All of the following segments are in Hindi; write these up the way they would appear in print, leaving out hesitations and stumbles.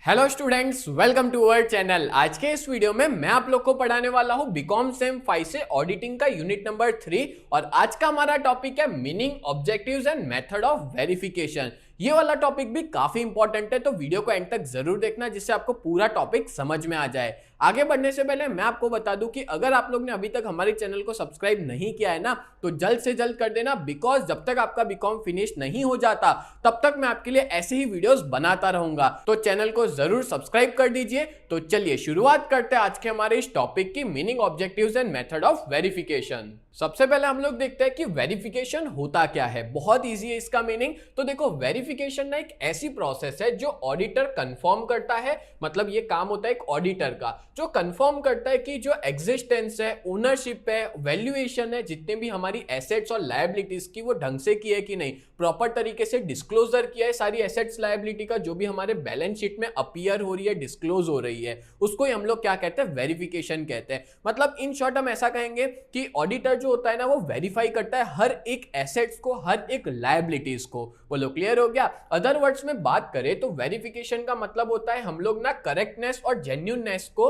Hello students, welcome to our channel. आज के इस वीडियो में मैं आप लोग को पढ़ाने वाला हूं बीकॉम सेम 5 से ऑडिटिंग का यूनिट नंबर 3 और आज का हमारा टॉपिक है meaning, objectives and method of verification. ये वाला टॉपिक भी काफी इंपॉर्टेंट है, तो वीडियो को एंड तक जरूर देखना जिससे आपको पूरा टॉपिक समझ में आ जाए। आगे बढ़ने से पहले मैं आपको बता दूं कि अगर आप लोग ने अभी तक हमारे चैनल को सब्सक्राइब नहीं किया है ना, तो जल्द से जल्द कर देना, बिकॉज जब तक आपका बीकॉम फिनिश नहीं हो जाता तब तक मैं आपके लिए ऐसे ही वीडियोस बनाता रहूंगा। तो चैनल को जरूर सब्सक्राइब कर दीजिए। तो चलिए शुरुआत करते हैं आज के हमारे इस टॉपिक की, meaning, objectives and method of verification. सबसे पहले हम लोग देखते हैं कि वेरिफिकेशन होता क्या है। बहुत इजी है इसका मीनिंग। तो देखो, वेरिफिकेशन ना एक ऐसी प्रोसेस है जो ऑडिटर कंफर्म करता है, मतलब ये काम होता है एक ऑडिटर का, जो कंफर्म करता है कि जो एग्जिस्टेंस है, ओनरशिप है, वैल्यूएशन है, जितने भी हमारी एसेट्स और लायबिलिटीज की, वो ढंग से की है कि नहीं, प्रॉपर तरीके से डिस्क्लोजर किया है सारी एसेट्स लायबिलिटी का, जो भी हमारे बैलेंस शीट में अपीयर हो रही है, डिस्क्लोज हो रही है, उसको ही हम लोग क्या कहते हैं, वेरिफिकेशन कहते हैं। मतलब इन शॉर्ट हम ऐसा कहेंगे कि ऑडिटर जो होता है ना, वो वेरीफाई करता है हर एक एसेट्स को, हर एक लायबिलिटीज को। बोलो क्लियर हो गया? अदर वर्ड्स में बात करें तो वेरिफिकेशन का मतलब होता है हम लोग ना करेक्टनेस और जेन्युइननेस को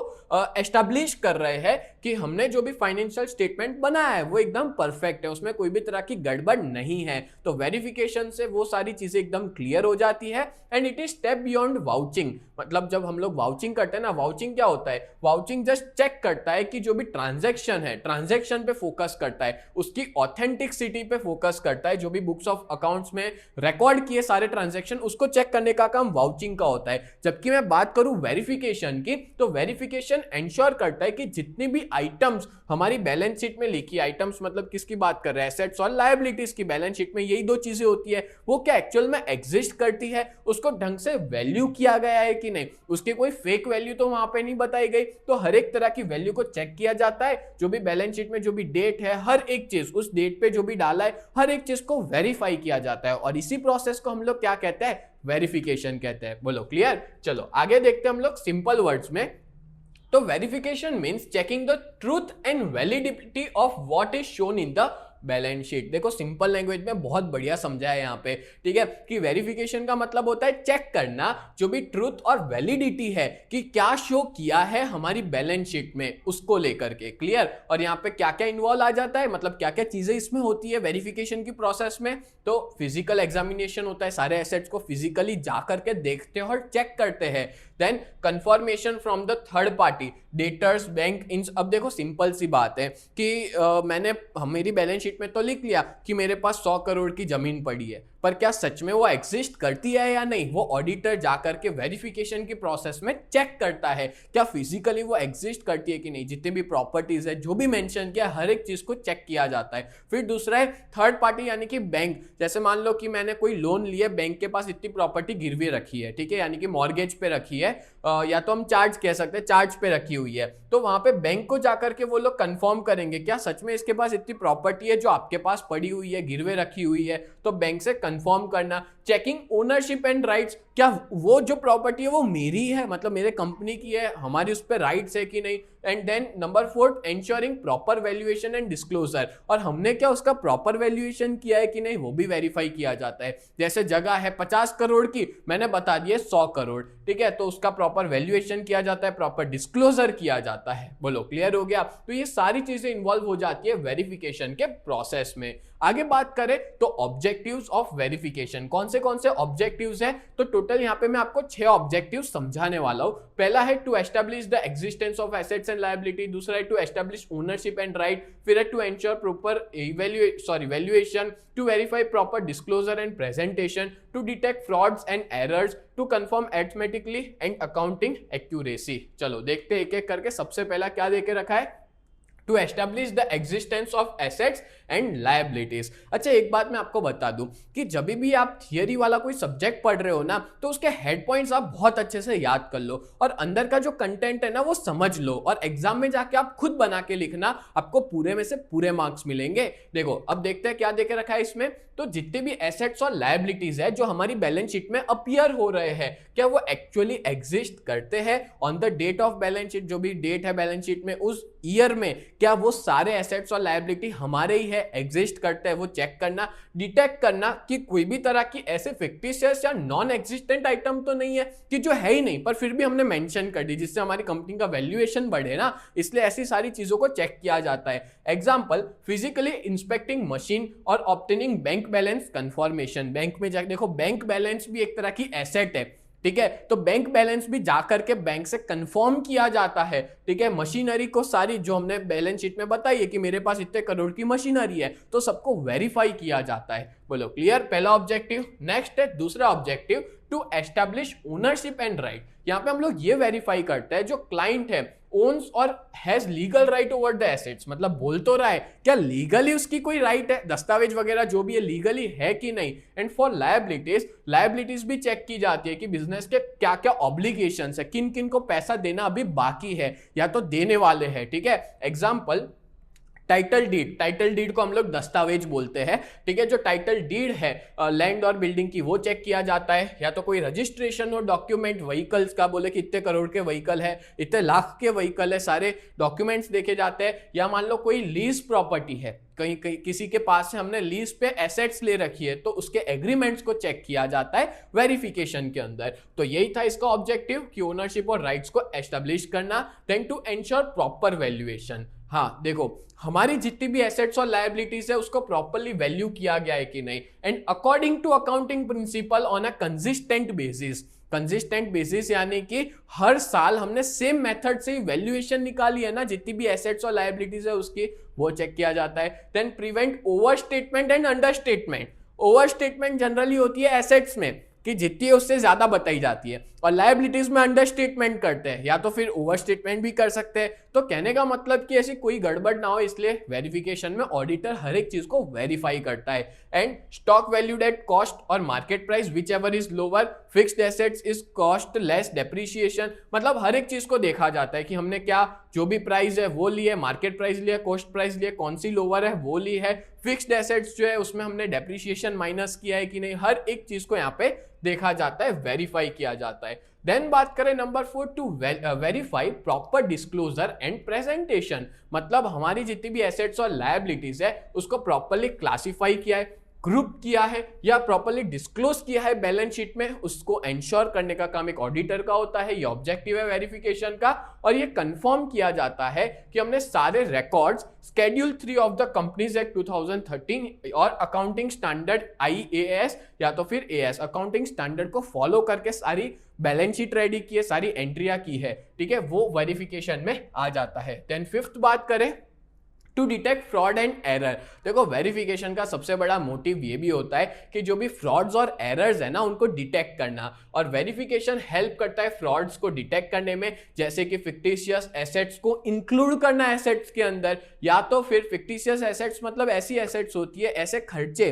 एस्टैब्लिश कर रहे हैं कि हमने जो भी फाइनेंशियल स्टेटमेंट बनाया है वो एकदम परफेक्ट है, उसमें कोई भी तरह की गड़बड़ नहीं है। तो वेरिफिकेशन से वो सारी चीजें एकदम क्लियर हो जाती है and it is step beyond vouching. मतलब जब हम लोग वाउचिंग करते हैं ना, वाउचिंग क्या होता है? वाउचिंग जस्ट चेक करता है कि जो भी ट्रांजैक्शन है, ट्रांजैक्शन पे फोकस करता है, उसकी ऑथेंटिसिटी पे फोकस करता है, जो भी बुक्स ऑफ अकाउंट्स में रिकॉर्ड किए सारे ट्रांजैक्शन, उसको चेक करने का काम वाउचिंग का होता है। जबकि मैं बात करूं वेरिफिकेशन की, तो वेरिफिकेशन एंश्योर करता है कि जितनी भी आइटम्स हमारी बैलेंस शीट में लिखी, आइटम्स मतलब किसकी बात कर रहे हैं, एसेट्स और लायबिलिटीज की, बैलेंस शीट में यही दो चीजें होती है, वो क्या एक्चुअल में एग्जिस्ट करती है, उसको ढंग से वैल्यू किया गया है कि नहीं, उसकी कोई फेक वैल्यू तो वहां पे नहीं बताई गई। तो हर एक तरह की वैल्यू को चेक किया जाता है, जो भी बैलेंस शीट में जो भी डेट है, हर एक चीज उस डेट पे जो भी डाला है, हर एक चीज को वेरीफाई किया जाता है, और इसी प्रोसेस को हम लोग क्या कहते हैं, वेरिफिकेशन कहते हैं। बोलो क्लियर? चलो आगे देखते हैं हम लोग सिंपल वर्ड्स में। तो verification means checking the truth and validity of what is shown in the balance sheet. देखो सिंपल लैंग्वेज में बहुत बढ़िया समझा है यहाँ पे, ठीक है, कि वेरिफिकेशन का मतलब होता है चेक करना जो भी ट्रूथ और वैलिडिटी है कि क्या शो किया है हमारी बैलेंस शीट में, उसको लेकर के। क्लियर? और यहाँ पे क्या क्या इन्वॉल्व आ जाता है, मतलब क्या क्या चीजें इसमें होती है वेरिफिकेशन की प्रोसेस में। तो फिजिकल एग्जामिनेशन होता है, सारे एसेट्स को फिजिकली जा करके देखते हैं और चेक करते हैं। Then confirmation from the third party, debtors, bank, इन। अब देखो सिंपल सी बात है कि मैंने मेरी बैलेंस शीट में तो लिख लिया कि मेरे पास 100 करोड़ की जमीन पड़ी है, पर क्या सच में वो एग्जिस्ट करती है या नहीं, वो ऑडिटर जाकर के वेरिफिकेशन की प्रोसेस में चेक करता है, क्या फिजिकली वो एग्जिस्ट करती है कि नहीं, जितनी भी प्रॉपर्टीज है, जो भी मेंशन किया, हर एक चीज को चेक किया जाता है। फिर दूसरा है थर्ड पार्टी, यानी कि बैंक। जैसे मान लो कि मैंने कोई लोन लिया, बैंक के पास इतनी प्रॉपर्टी गिरवी रखी है, ठीक है, यानी कि मॉर्गेज पे रखी है, या तो हम चार्ज कह सकते हैं, चार्ज पे रखी हुई है। तो वहां पे बैंक को जाकर के वो लोग कंफर्म करेंगे क्या सच में इसके पास इतनी प्रॉपर्टी है जो आपके पास पड़ी हुई है, गिरवे रखी हुई है। तो बैंक से कंफर्म करना। चेकिंग ओनरशिप एंड राइट्स, क्या वो जो प्रॉपर्टी है वो मेरी है, मतलब मेरे कंपनी की है, हमारी उस पर राइट्स है कि नहीं। And then number 4, ensuring proper valuation and disclosure, और हमने क्या उसका प्रॉपर वैल्यूएशन किया है कि नहीं, वो भी वेरीफाई किया जाता है। जैसे जगह है 50 करोड़ की, मैंने बता दिया 100 करोड़, ठीक है, तो उसका प्रॉपर वैल्यूएशन किया जाता है, प्रॉपर डिस्क्लोजर किया जाता है। बोलो क्लियर हो गया? तो ये सारी चीजें इन्वॉल्व हो जाती है वेरिफिकेशन के प्रोसेस में। आगे बात करें तो ऑब्जेक्टिव्स ऑफ वेरिफिकेशन, कौन से ऑब्जेक्टिव्स हैं? तो टोटल यहाँ पे मैं आपको 6 ऑब्जेक्टिव्स समझाने वाला हूं। पहला है to establish the existence of assets and liability, दूसरा है to establish ownership and right, फिर है to ensure proper valuation, to verify proper disclosure and presentation, to detect frauds and errors, to confirm arithmetically and accounting accuracy. चलो देखते हैं एक एक करके। सबसे पहला क्या देके रखा है? To establish the existence of assets and liabilities. अच्छा एक बात मैं आपको बता दूं कि जब भी आप थियरी वाला कोई सब्जेक्ट पढ़ रहे हो ना, तो उसके हेड पॉइंट्स आप बहुत अच्छे से याद कर लो और अंदर का जो कंटेंट है ना वो समझ लो, और एग्जाम में जाके आप खुद बना के लिखना, आपको पूरे में से पूरे मार्क्स मिलेंगे। देखो अब देखते हैं क्या देके रखा है इसमें। तो जितने भी एसेट्स और लायबिलिटीज है जो हमारी बैलेंस शीट में अपीयर हो रहे हैं, क्या वो एक्चुअली एग्जिस्ट करते हैं on the date of balance sheet, जो भी डेट है बैलेंस शीट में उस ईयर में, क्या वो सारे एसेट्स और लायबिलिटी हमारे ही है, एग्जिस्ट करते हैं, वो चेक करना, डिटेक्ट करना कि कोई भी तरह की ऐसे फिक्टिशियस या नॉन एग्जिस्टेंट आइटम तो नहीं है कि जो है ही नहीं पर फिर भी हमने मेंशन कर दी जिससे हमारी कंपनी का वैल्यूएशन बढ़े ना, इसलिए ऐसी सारी चीजों को चेक किया जाता है। एग्जांपल, फिजिकली इंस्पेक्टिंग मशीन और obtaining bank balance confirmation. Bank में जाकर देखो, बैंक बैलेंस भी एक तरह की एसेट है, ठीक है, तो बैंक बैलेंस भी जाकर के बैंक से कंफर्म किया जाता है, ठीक है। मशीनरी को सारी जो हमने बैलेंस शीट में बताई है कि मेरे पास इतने करोड़ की मशीनरी है, तो सबको वेरीफाई किया जाता है। बोलो क्लियर, पहला ऑब्जेक्टिव। नेक्स्ट है दूसरा objective, to establish ownership and right. यहाँ पे हम लोग ये वेरीफाई करते हैं जो क्लाइंट है ओन्स और has legal right over the assets, मतलब बोल तो रहा है क्या लीगली उसकी कोई राइट है, दस्तावेज वगैरह जो भी है लीगली है कि नहीं। एंड फॉर लायबिलिटीज भी चेक की जाती है कि बिजनेस के क्या क्या ऑब्लिगेशंस है, किन किन को पैसा देना अभी बाकी है या तो देने वाले हैं, ठीक है। एग्जाम्पल, टाइटल डीड को हम लोग दस्तावेज बोलते हैं, ठीक है। जो टाइटल डीड है लैंड और बिल्डिंग की, वो चेक किया जाता है। या तो कोई रजिस्ट्रेशन और डॉक्यूमेंट व्हीकल्स का, बोले कि इतने करोड़ के व्हीकल है, इतने लाख के व्हीकल है, सारे डॉक्यूमेंट्स देखे जाते हैं। या मान लो कोई लीज प्रॉपर्टी है, कहीं किसी के पास से हमने लीज पे एसेट्स ले रखी है, तो उसके एग्रीमेंट्स को चेक किया जाता है वेरिफिकेशन के अंदर। तो यही था इसका ऑब्जेक्टिव कि ओनरशिप और राइट्स को एस्टेब्लिश करना, then to ensure proper valuation. हाँ देखो, हमारी जितनी भी एसेट्स और लायबिलिटीज है उसको प्रॉपर्ली वैल्यू किया गया है कि नहीं, and according to accounting principle on a consistent basis. Consistent basis यानी कि हर साल हमने सेम मेथड से वैल्यूएशन निकाली है ना, जितनी भी एसेट्स और लायबिलिटीज है उसकी, वो चेक किया जाता है। Then prevent overstatement and understatement. Overstatement generally होती है एसेट्स में कि जितनी है उससे ज्यादा बताई जाती है, और लायबिलिटीज में अंडर स्टेटमेंट करते हैं या तो फिर ओवर स्टेटमेंट भी कर सकते हैं। तो कहने का मतलब कि ऐसी कोई गड़बड़ ना हो, इसलिए वेरिफिकेशन में ऑडिटर हर एक चीज को वेरीफाई करता है। And stock valued at cost और market price whichever is lower, fixed assets is cost less depreciation. मतलब हर एक चीज को देखा जाता है कि हमने क्या जो भी प्राइस है वो ली है, मार्केट प्राइस लिया, कॉस्ट प्राइस लिया, कौन सी लोअर है वो ली है, फिक्स्ड एसेट्स जो है उसमें हमने डेप्रिसिएशन माइनस किया है कि नहीं, हर एक चीज को यहाँ पे देखा जाता है, वेरीफाई किया जाता है। देन बात करें number 4, to verify proper disclosure and presentation. मतलब हमारी जितनी भी एसेट्स और लायबिलिटीज है उसको प्रॉपरली क्लासिफाई किया है, ग्रुप किया है या प्रॉपर्ली डिस्क्लोज किया है बैलेंस शीट में, उसको एंश्योर करने का काम एक ऑडिटर का होता है। ये ऑब्जेक्टिव है वेरिफिकेशन का। और ये कंफर्म किया जाता है कि हमने सारे records schedule 3 of the companies act 2013 और अकाउंटिंग स्टैंडर्ड IAS या तो फिर AS अकाउंटिंग स्टैंडर्ड को फॉलो करके सारी बैलेंस शीट रेडी की है, सारी एंट्रियां की है, ठीक है, वो वेरिफिकेशन में आ जाता है। देन फिफ्थ बात करें, to detect fraud and error. देखो वेरिफिकेशन का सबसे बड़ा मोटिव ये भी होता है कि जो भी फ्रॉड्स और एरर्स है ना उनको डिटेक्ट करना, और वेरिफिकेशन हेल्प करता है फ्रॉड्स को डिटेक्ट करने में, जैसे कि फिक्टिशियस एसेट्स को इंक्लूड करना एसेट्स के अंदर, या तो फिर फिक्टिशियस एसेट्स मतलब ऐसी एसेट्स होती है, ऐसे खर्चे,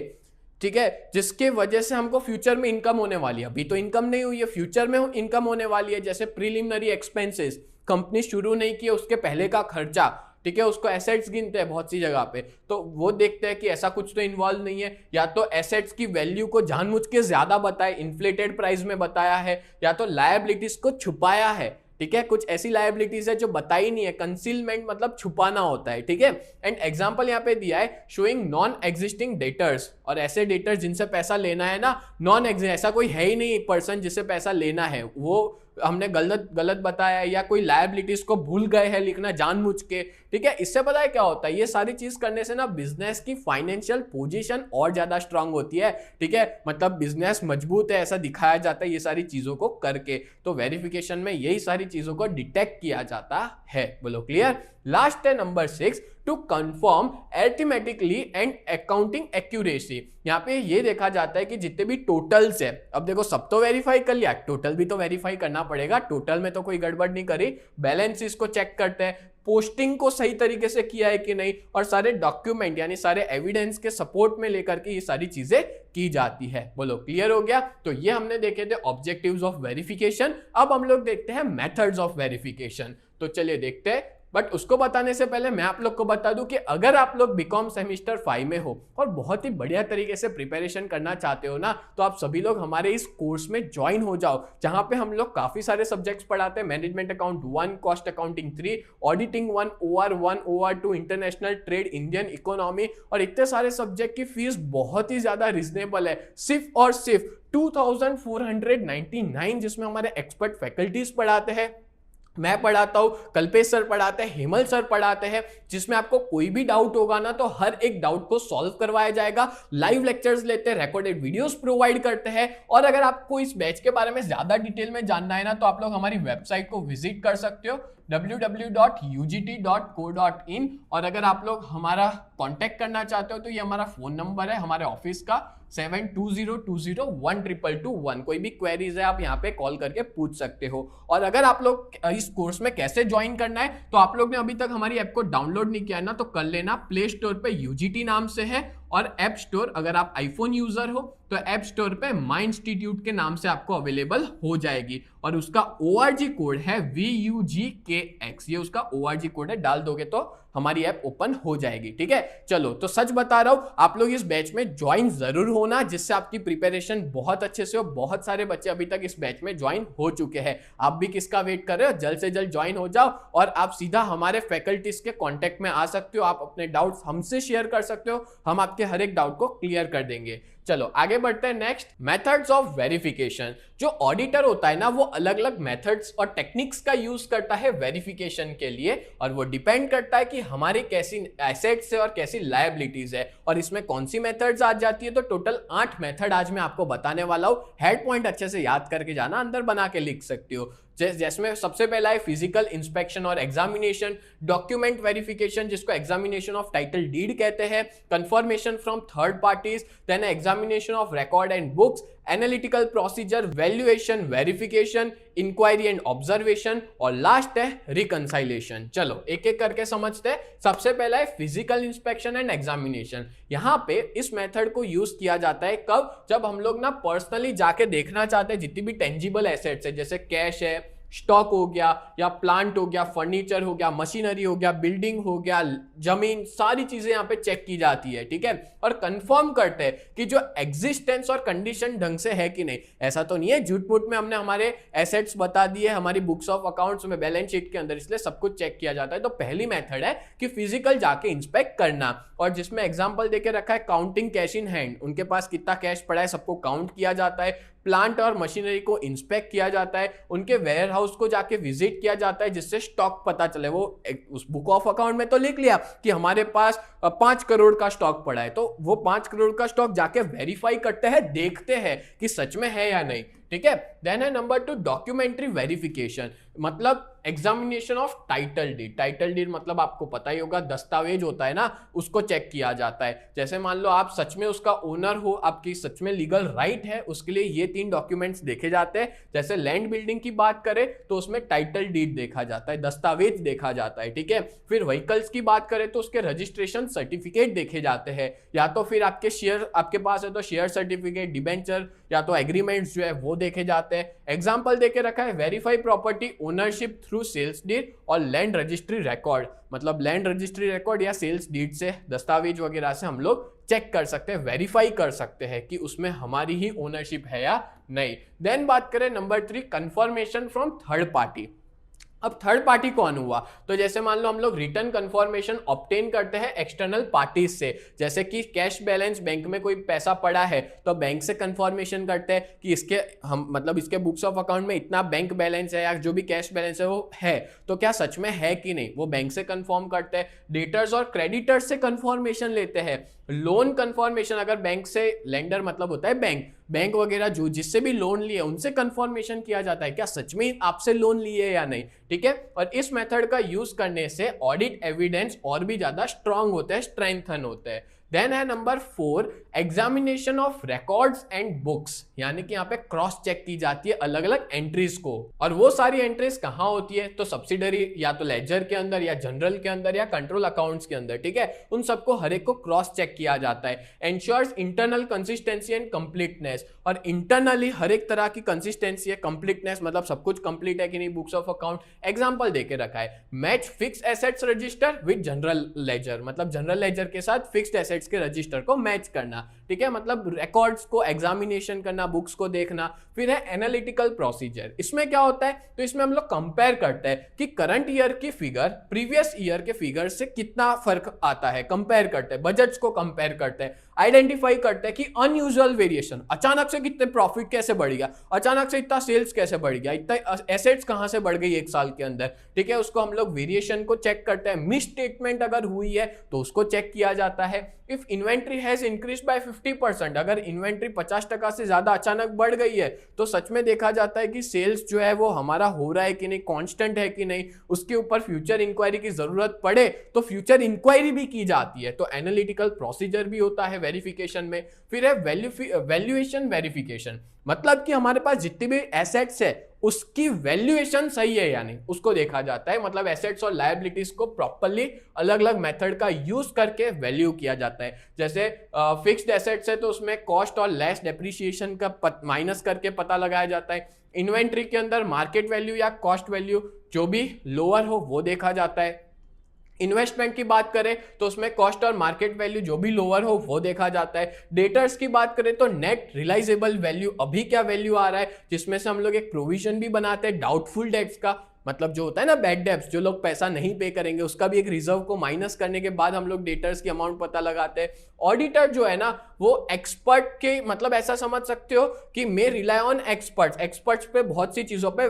ठीक है, जिसके वजह से हमको फ्यूचर में इनकम होने वाली है, अभी तो इनकम नहीं हुई है, फ्यूचर में इनकम होने वाली है, जैसे प्रीलिमिनरी एक्सपेंसेस, कंपनी शुरू नहीं की उसके पहले का खर्चा, ठीक है, उसको एसेट्स गिनते हैं बहुत सी जगह पे, तो वो देखते हैं कि ऐसा कुछ तो इन्वॉल्व नहीं है, या तो एसेट्स की वैल्यू को जानबूझ के ज्यादा बताए, इन्फ्लेटेड प्राइस में बताया है, या तो लायबिलिटीज को छुपाया है, ठीक है, कुछ ऐसी लायबिलिटीज है जो बताई नहीं है, कंसीलमेंट मतलब छुपाना होता है, ठीक है। एंड एग्जांपल यहाँ पे दिया है, शोइंग नॉन एग्जिस्टिंग डेटर्स, और ऐसे डेटर्स जिनसे पैसा लेना है ना, नॉन एग्जिस्ट, ऐसा कोई है ही नहीं पर्सन जिससे पैसा लेना है, वो हमने गलत बताया है, या कोई लायबिलिटीज को भूल गए हैं लिखना जानबूझ के, ठीक है। इससे पता है क्या होता है, ये सारी चीज करने से ना बिजनेस की फाइनेंशियल पोजीशन और ज्यादा स्ट्रांग होती है, ठीक है, मतलब बिजनेस मजबूत है ऐसा दिखाया जाता है ये सारी चीजों को करके। तो वेरिफिकेशन में यही सारी चीजों को डिटेक्ट किया जाता है। बोलो क्लियर। लास्ट है number 6, to confirm arithmetically and accounting accuracy. यहाँ पे ये देखा जाता है कि जितने भी टोटल्स है, अब देखो सब तो वेरीफाई कर लिया, टोटल भी तो वेरीफाई करना पड़ेगा, टोटल में तो कोई गड़बड़ नहीं करी, बैलेंसेस को चेक करते हैं, पोस्टिंग को सही तरीके से किया है कि नहीं, और सारे डॉक्यूमेंट यानी सारे एविडेंस के सपोर्ट में लेकर के ये सारी चीजें की जाती है। बोलो क्लियर हो गया। तो ये हमने देखे थे ऑब्जेक्टिव्स ऑफ वेरिफिकेशन। अब हम लोग देखते हैं मेथड्स ऑफ वेरिफिकेशन। तो चलिए देखते हैं। बट उसको बताने से पहले मैं आप लोग को बता दूं कि अगर आप लोग बीकॉम सेमेस्टर 5 में हो और बहुत ही बढ़िया तरीके से प्रिपरेशन करना चाहते हो ना, तो आप सभी लोग हमारे इस कोर्स में ज्वाइन हो जाओ, जहां पे हम लोग काफी सारे सब्जेक्ट्स पढ़ाते हैं। Management account 1, cost accounting 3, auditing 1, OR 1, OR 2, international trade, Indian economy, और इतने सारे सब्जेक्ट की फीस बहुत ही ज्यादा रिजनेबल है, सिर्फ और सिर्फ 2499, जिसमें हमारे एक्सपर्ट फैकल्टीज पढ़ाते हैं। मैं पढ़ाता हूं, कल्पेश सर पढ़ाते हैं, हेमल सर पढ़ाते हैं, जिसमें आपको कोई भी डाउट होगा ना तो हर एक डाउट को सॉल्व करवाया जाएगा। लाइव लेक्चर्स लेते हैं, रिकॉर्डेड वीडियोस प्रोवाइड करते हैं। और अगर आपको इस बैच के बारे में ज्यादा डिटेल में जानना है ना, तो आप लोग हमारी वेबसाइट को विजिट कर सकते हो www.ugt.co.in। और अगर आप लोग हमारा कांटेक्ट करना चाहते हो तो ये हमारा फोन नंबर है हमारे ऑफिस का 7202012221। कोई भी क्वेरीज है आप यहाँ पे कॉल करके पूछ सकते हो। और अगर आप लोग इस कोर्स में कैसे ज्वाइन करना है, तो आप लोग ने अभी तक हमारी ऐप को डाउनलोड नहीं किया है ना, तो कर लेना। प्ले स्टोर पे UGT नाम से है, और ऐप स्टोर अगर आप आईफोन यूजर हो तो ऐप स्टोर पे माई इंस्टीट्यूट के नाम से आपको अवेलेबल हो जाएगी। और उसका ORG कोड है VUGKX, ये उसका ORG कोड है, डाल दोगे तो हमारी ऐप ओपन हो जाएगी। ठीक है, चलो तो सच बता रहा हूं, आप लोग इस बैच में ज्वाइन जरूर होना, जिससे आपकी प्रिपरेशन बहुत अच्छे से हो। बहुत सारे बच्चे अभी तक इस बैच में ज्वाइन हो चुके हैं, आप भी किसका वेट कर रहे हो? जल्द से जल्द ज्वाइन हो जाओ और आप सीधा हमारे फैकल्टीज के कांटेक्ट में आ सकते हो। आप अपने डाउट्स हमसे शेयर कर सकते हो, हम आपके हर एक डाउट को क्लियर कर देंगे। चलो आगे बढ़ते हैं। Next, methods of verification. जो ऑडिटर होता है ना, वो अलग अलग मेथड्स और टेक्निक्स का यूज करता है वेरिफिकेशन के लिए, और वो डिपेंड करता है कि हमारी कैसी एसेट्स है और कैसी लायबिलिटीज है, और इसमें कौन सी मेथड्स आ जाती है। तो टोटल 8 मेथड आज मैं आपको बताने वाला हूं। हेड पॉइंट अच्छे से याद करके जाना, अंदर बना के लिख सकते हो। जिसमें सबसे पहला है फिजिकल इंस्पेक्शन और एग्जामिनेशन, डॉक्यूमेंट वेरिफिकेशन जिसको एग्जामिनेशन ऑफ टाइटल डीड कहते हैं, confirmation from third parties, then examination of record and books, analytical procedure, valuation, verification, inquiry and observation, और लास्ट है रिकंसाइलेशन। चलो एक एक करके समझते हैं। सबसे पहला है फिजिकल इंस्पेक्शन एंड एग्जामिनेशन। यहाँ पे इस मेथड को यूज किया जाता है कब? जब हम लोग ना पर्सनली जाके देखना चाहते हैं जितनी भी टेंजिबल एसेट्स है, जैसे कैश है, स्टॉक हो गया, या प्लांट हो गया, फर्नीचर हो गया, मशीनरी हो गया, बिल्डिंग हो गया, जमीन, सारी चीजें यहाँ पे चेक की जाती है। ठीक है, और कंफर्म करते हैं कि जो एग्जिस्टेंस और कंडीशन ढंग से है कि नहीं। ऐसा तो नहीं है झूठ मूठ में हमने हमारे एसेट्स बता दिए हमारी बुक्स ऑफ अकाउंट्स में, बैलेंस शीट के अंदर, इसलिए सब कुछ चेक किया जाता है। तो पहली मेथड है कि फिजिकल जाके इंस्पेक्ट करना, और जिसमें एग्जाम्पल देके रखा है काउंटिंग कैश इन हैंड, उनके पास कितना कैश पड़ा है सबको काउंट किया जाता है। प्लांट और मशीनरी को इंस्पेक्ट किया जाता है, उनके वेयर हाउस को जाके विजिट किया जाता है, जिससे स्टॉक पता चले। वो उस बुक ऑफ अकाउंट में तो लिख लिया कि हमारे पास 5 करोड़ का स्टॉक पड़ा है, तो वो 5 करोड़ का स्टॉक जाके वेरीफाई करते हैं, देखते हैं कि सच में है या नहीं। ठीक है, देन है नंबर 2 डॉक्यूमेंट्री वेरिफिकेशन, मतलब examination of title deed. Title deed मतलब आपको पता ही होगा, दस्तावेज होता है ना, उसको चेक किया जाता है। जैसे मान लो आप सच में उसका ओनर हो, आपकी सच में लीगल राइट है, उसके लिए ये 3 डॉक्यूमेंट्स देखे जाते हैं। जैसे लैंड बिल्डिंग की बात करें तो उसमें टाइटल डीड देखा जाता है, दस्तावेज देखा जाता है। ठीक है, फिर व्हीकल्स की बात करें तो उसके रजिस्ट्रेशन सर्टिफिकेट देखे जाते हैं, या तो फिर आपके शेयर आपके पास है तो शेयर सर्टिफिकेट, डिबेंचर या तो एग्रीमेंट्स जो है वो देखे जाते हैं। एग्जाम्पल देके रखा है verify property ownership through sales deed और लैंड रजिस्ट्री रिकॉर्ड, मतलब लैंड रजिस्ट्री रिकॉर्ड या सेल्स डीड से, दस्तावेज वगैरह से हम लोग चेक कर सकते हैं, वेरीफाई कर सकते हैं कि उसमें हमारी ही ओनरशिप है या नहीं। देन बात करें number 3 confirmation from third party. अब थर्ड पार्टी कौन हुआ? तो जैसे मान लो हम लोग रिटर्न कंफर्मेशन ऑब्टेन करते हैं एक्सटर्नल पार्टीज से, जैसे कि कैश बैलेंस, बैंक में कोई पैसा पड़ा है तो बैंक से कंफर्मेशन करते हैं कि इसके हम मतलब इसके बुक्स ऑफ अकाउंट में इतना बैंक बैलेंस है या जो भी कैश बैलेंस है वो है, तो क्या सच में है कि नहीं, वो बैंक से कंफर्म करते हैं। डेटर्स और क्रेडिटर्स से कंफर्मेशन लेते हैं। लोन कंफर्मेशन, अगर बैंक से, लेंडर मतलब होता है बैंक वगैरह जो जिससे भी लोन लिए उनसे कंफर्मेशन किया जाता है क्या सच में आपसे लोन लिए या नहीं। ठीक है, और इस मेथड का यूज करने से ऑडिट एविडेंस और भी ज्यादा स्ट्रांग होते हैं, स्ट्रेंथन होते हैं। देन है number 4 examination of records and books, यानी कि यहाँ पे क्रॉस चेक की जाती है अलग अलग एंट्रीज को। और वो सारी एंट्रीज कहाँ होती है, तो सब्सिडरी या तो लेजर के अंदर या जनरल के अंदर या कंट्रोल अकाउंट्स के अंदर, ठीक है। उन सबको हर एक को क्रॉस चेक किया जाता है। Ensures internal consistency and completeness, और इंटरनली हर एक तरह की कंसिस्टेंसी है, कंप्लीटनेस मतलब सब कुछ कंप्लीट है कि नहीं बुक्स ऑफ अकाउंट। एग्जांपल देके रखा है, match fix assets register with general laser, मतलब जनरल लेजर के साथ फिक्स्ड एसेट्स के रजिस्टर को मैच करना, ठीक है, मतलब रिकॉर्ड्स को एग्जामिनेशन करना, बुक्स को देखना। फिर है एनालिटिकल प्रोसीजर, इसमें क्या होता है, तो इसमें हम लोग कंपेयर करते हैं कि करंट ईयर की फिगर प्रीवियस ईयर के फिगर से कितना फर्क आता है, कंपेयर करते हैं, बजट्स को कंपेयर करते हैं, आइडेंटिफाई करते हैं कि अनयूजुअल वेरिएशन, अचानक से कितने प्रॉफिट कैसे बढ़ गया, अचानक से इतना सेल्स कैसे बढ़ गया, इतना एसेट्स कहां से बढ़ गई एक साल के अंदर, ठीक है, उसको हम लोग वेरिएशन को चेक करते हैं। मिस स्टेटमेंट अगर हुई है तो उसको चेक किया जाता है। If inventory has increase by 50%, अगर इन्वेंट्री 50% से ज्यादा अचानक बढ़ गई है तो सच में देखा जाता है कि सेल्स जो है वो हमारा हो रहा है कि नहीं, कांस्टेंट है कि नहीं, उसके ऊपर फ्यूचर इंक्वायरी की जरूरत पड़े तो फ्यूचर इंक्वायरी भी की जाती है। तो एनालिटिकल प्रोसीजर भी होता है वेरिफिकेशन में। फिर है वैल्यूएशन वेरिफिकेशन, मतलब कि हमारे पास जितनी भी एसेट्स है उसकी वैल्यूएशन सही है या नहीं, उसको देखा जाता है। मतलब एसेट्स और लायबिलिटीज को प्रॉपर्ली अलग अलग मेथड का यूज करके वैल्यू किया जाता है। जैसे फिक्स्ड एसेट्स है तो उसमें कॉस्ट और लेस डेप्रिसिएशन का माइनस करके पता लगाया जाता है। इन्वेंट्री के अंदर मार्केट वैल्यू या कॉस्ट वैल्यू जो भी लोअर हो वो देखा जाता है। इन्वेस्टमेंट की बात करें तो उसमें कॉस्ट और मार्केट वैल्यू जो भी लोअर हो वो देखा जाता है। डेटर्स की बात करें तो नेट रियलाइजेबल वैल्यू, अभी क्या वैल्यू आ रहा है, जिसमें से हम लोग एक प्रोविजन भी बनाते हैं डाउटफुल डेट्स का, मतलब जो होता है ना बैड डेब्ट्स, जो लोग पैसा नहीं पे करेंगे उसका भी एक रिजर्व को माइनस करने के बाद हम लोग डेटर्स की अमाउंट पता लगाते हैं। ऑडिटर जो है ना वो एक्सपर्ट के, मतलब ऐसा समझ सकते हो कि मे रिलाई ऑन एक्सपर्ट्स पे बहुत सी चीजों पे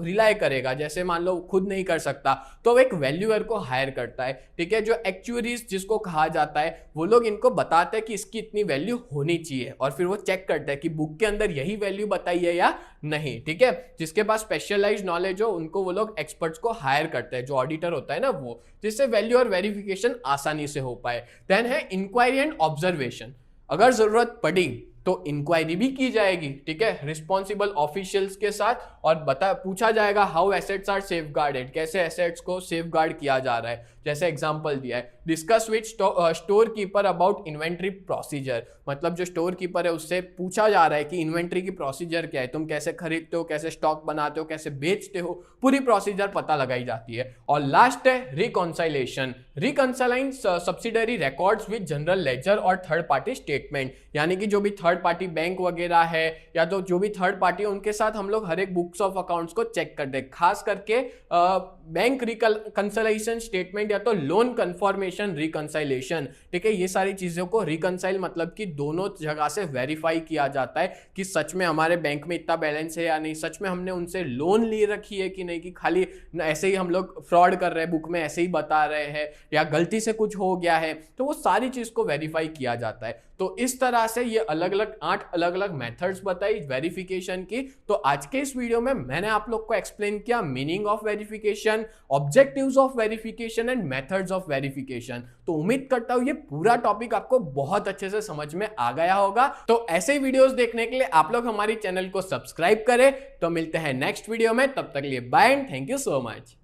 रिलाई करेगा। जैसे मान लो खुद नहीं कर सकता तो वो एक वैल्यूअर को हायर करता है, ठीक है। जो एक्चुअरीज जिसको कहा जाता है वो लोग इनको बताते हैं कि इसकी इतनी वैल्यू होनी चाहिए और फिर वो चेक करते हैं कि बुक के अंदर यही वैल्यू बताई है या नहीं, ठीक है। जिसके पास स्पेशलाइज्ड नॉलेज हो उनको वो लोग एक्सपर्ट्स को हायर करते हैं, जो ऑडिटर होता है ना वो, जिससे वैल्यू और वेरिफिकेशन आसानी से हो पाए। देन है इंक्वायरी एंड ऑब्जर्वेशन, अगर जरूरत पड़ी तो इंक्वायरी भी की जाएगी, ठीक है, रिस्पॉन्सिबल ऑफिशियल्स के साथ, और पूछा जाएगा हाउ एसेट्स आर सेफगार्डेड, कैसे एसेट्स को सेफगार्ड किया जा रहा है। जैसे एग्जांपल दिया है, discuss with store keeper about inventory procedure, मतलब जो स्टोर कीपर है उससे पूछा जा रहा है कि इन्वेंट्री की प्रोसीजर क्या है, तुम कैसे खरीदते हो, कैसे स्टॉक बनाते हो, कैसे बेचते हो, पूरी प्रोसीजर पता लगाई जाती है। और लास्ट है reconciliation, reconciling subsidiary records with general ledger और थर्ड पार्टी स्टेटमेंट, यानी कि जो भी थर्ड पार्टी बैंक वगैरह है या तो जो भी थर्ड पार्टी है उनके साथ हम लोग हर एक बुक्स ऑफ अकाउंट्स को चेक करते हैं, खास करके बैंक रिकंसिलेशन स्टेटमेंट या तो लोन कंफर्मेशन रिकंसिलेशन, ठीक है। ये सारी चीजों को रिकंसाइल मतलब कि दोनों जगह से वेरीफाई किया जाता है कि सच में हमारे बैंक में इतना बैलेंस है या नहीं, सच में हमने उनसे लोन ली रखी है कि नहीं, कि खाली ऐसे ही हम लोग फ्रॉड कर रहे हैं, बुक में ऐसे ही बता रहे हैं या गलती से कुछ हो गया है, तो वो सारी चीज को वेरीफाई किया जाता है। तो इस तरह से ये अलग अलग 8 अलग अलग मेथड्स बताई वेरिफिकेशन की। तो आज के इस वीडियो में मैंने आप लोग को एक्सप्लेन किया meaning of verification, objectives of verification and methods of verification. तो उम्मीद करता हूं ये पूरा टॉपिक आपको बहुत अच्छे से समझ में आ गया होगा। तो ऐसे ही वीडियोस देखने के लिए आप लोग हमारी चैनल को सब्सक्राइब करें। तो मिलते हैं नेक्स्ट वीडियो में, तब तक के लिए bye and thank you so much.